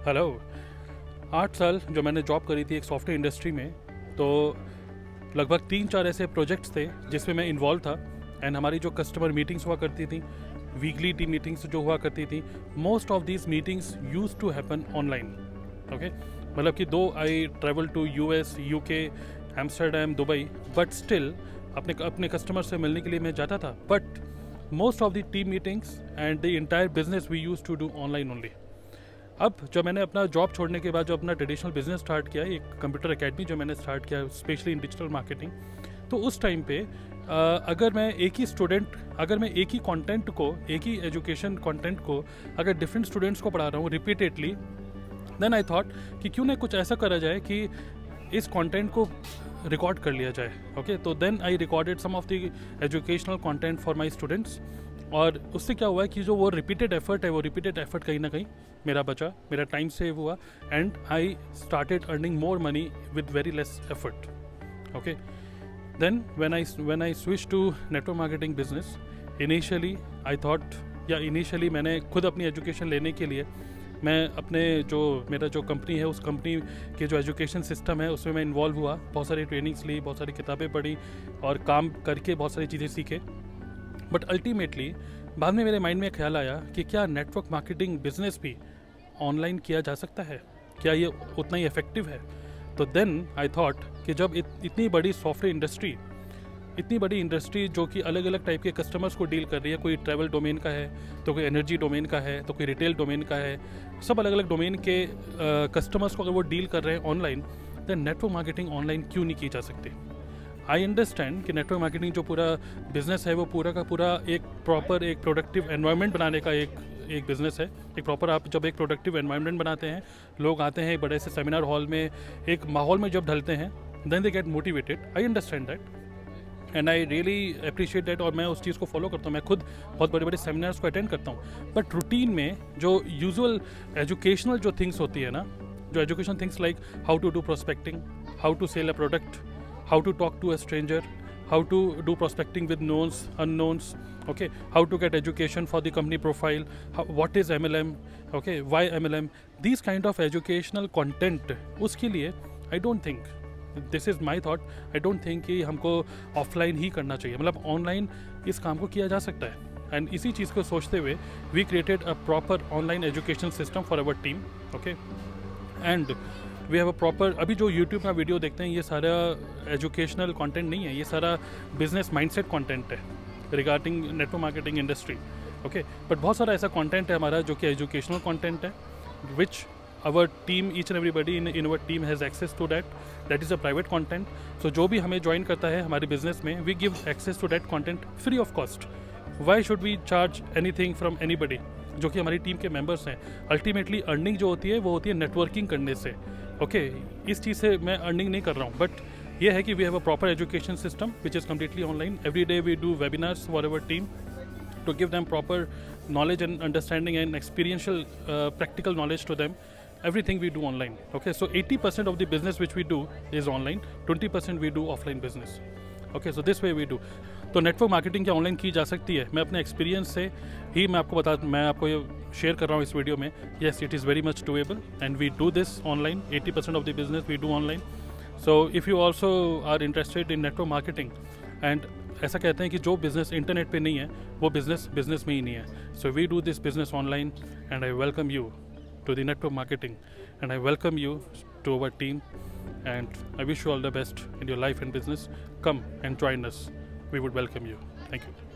Hello. 8 साल जो मैंने जॉब करी थी एक सॉफ्टवेयर इंडस्ट्री में, तो लगभग 3-4 ऐसे प्रोजेक्ट्स थे जिसमें मैं इन्वॉल्व था। एंड हमारी जो कस्टमर मीटिंग्स हुआ करती थी, वीकली टीम मीटिंग्स जो हुआ करती थी, most of these meetings use to happen online. Okay, मतलब कि though I travel to US, UK, Amsterdam, Dubai, but still अपने कस्टमर से मिलने के लिए मैं जाता था। But most of the team meetings and the entire business we use to do online only. अब जब मैंने अपना जॉब छोड़ने के बाद जो अपना ट्रेडिशनल बिजनेस स्टार्ट किया, एक कंप्यूटर एकेडमी जो मैंने स्टार्ट किया स्पेशली इन डिजिटल मार्केटिंग, तो उस टाइम पे अगर मैं एक ही कंटेंट को, एक ही एजुकेशन कंटेंट को अगर डिफरेंट स्टूडेंट्स को पढ़ा रहा हूँ रिपीटेडली, देन आई थॉट कि क्यों ना कुछ ऐसा करा जाए कि इस कंटेंट को रिकॉर्ड कर लिया जाए। ओके, तो then I recorded some of the educational content for my students. और उससे क्या हुआ कि जो वो रिपीटेड एफर्ट है, वो रिपीटेड एफर्ट कहीं ना कहीं मेरा बचा, मेरा टाइम सेव हुआ, and I started earning more money with very less effort. Okay, then when I switch to network marketing business, initially मैंने खुद अपनी एजुकेशन लेने के लिए मैं मेरा जो कंपनी है, उस कंपनी के जो एजुकेशन सिस्टम है उसमें मैं इन्वॉल्व हुआ, बहुत सारी ट्रेनिंग्स ली, बहुत सारी किताबें पढ़ी और काम करके बहुत सारी चीज़ें सीखे। बट अल्टीमेटली बाद में मेरे माइंड में ख्याल आया कि क्या नेटवर्क मार्केटिंग बिजनेस भी ऑनलाइन किया जा सकता है, क्या ये उतना ही इफेक्टिव है? तो देन आई थॉट कि जब इतनी बड़ी सॉफ्टवेयर इंडस्ट्री जो कि अलग अलग टाइप के कस्टमर्स को डील कर रही है, कोई ट्रैवल डोमेन का है, तो कोई एनर्जी डोमेन का है, तो कोई रिटेल डोमेन का है, सब अलग अलग डोमेन के कस्टमर्स को अगर वो डील कर रहे हैं online, then network marketing online क्यों नहीं की जा सकती? आई अंडरस्टैंड कि नेटवर्क मार्केटिंग जो पूरा बिजनेस है वो पूरा का पूरा एक प्रॉपर एक प्रोडक्टिव एनवायरनमेंट बनाने का एक बिजनेस है। एक प्रॉपर आप जब एक प्रोडक्टिव एनवायरनमेंट बनाते हैं, लोग आते हैं बड़े से सेमिनार हॉल में, एक माहौल में जब ढलते हैं, then they get motivated. I understand that and I really appreciate that, और मैं उस चीज़ को फॉलो करता हूँ। मैं खुद बहुत बड़े बड़े सेमिनार्स को अटेंड करता हूँ। बट रूटीन में जो यूजुअल एजुकेशनल जो थिंग्स होती है ना, जो education things like how to do prospecting, how to sell a product, how to talk to a stranger, how to do prospecting with knowns, unknowns, okay, how to get education for the company profile, what is MLM, okay, why MLM, these kind of educational content, उसके लिए I don't think, this is my thought, I don't think कि हमको offline ही करना चाहिए, मतलब online इस काम को किया जा सकता है। एंड इसी चीज़ को सोचते हुए we created a proper online education system for our team. Okay, and we have a proper, अभी जो यूट्यूब का वीडियो देखते हैं ये सारा एजुकेशनल कंटेंट नहीं है, ये सारा बिजनेस माइंडसेट कंटेंट है regarding network marketing industry. Okay, but बहुत सारा ऐसा कंटेंट है हमारा जो कि एजुकेशनल कंटेंट है, which our team, each and everybody in our team has access to that is a private content. So जो भी हमें ज्वाइन करता है हमारे बिजनेस में, we give access to that content free of cost. Why should we charge anything from anybody जो कि हमारी टीम के मेंबर्स हैं? अल्टीमेटली अर्निंग जो होती है वो होती है नेटवर्किंग करने से। ओके, इस चीज़ से मैं अर्निंग नहीं कर रहा हूँ, बट ये है कि we have a proper education system which is completely online. Every day we do webinars for our team to give them proper knowledge and understanding and experiential practical knowledge to them. Everything we do online. Okay, so 80% of the business which we do is online, 20% we do offline business. Okay, so this way we do. तो network marketing क्या online की जा सकती है? मैं अपने experience से ही मैं आपको ये शेयर कर रहा हूँ इस वीडियो में। Yes, it is very much doable and we do this online. 80% of the business we do online. So if you also are interested in network marketing, and ऐसा कहते हैं कि जो बिज़नेस इंटरनेट पे नहीं है वो बिज़नेस में ही नहीं है। So we do this business online and I welcome you to the network marketing, and I welcome you to our team, and I wish you all the best in your life and business. Come and join us. We would welcome you. Thank you.